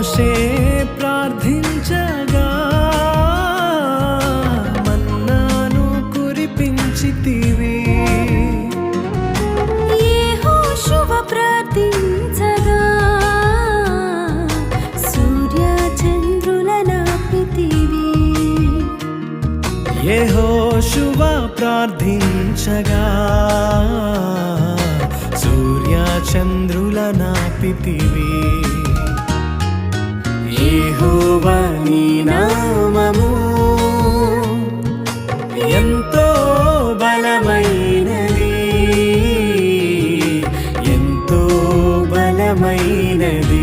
మోషే ప్రార్థించగా మన్నాను కురిపించితివి. యెహోషువ ప్రార్థించగా సూర్య చంద్రులనాపితివి. యెహోషువ ప్రార్థించగా సూర్య చంద్రులనాపితివి. యెహోవా నీ నామము ఎంతో బలమైనది, ఎంతో బలమైనది.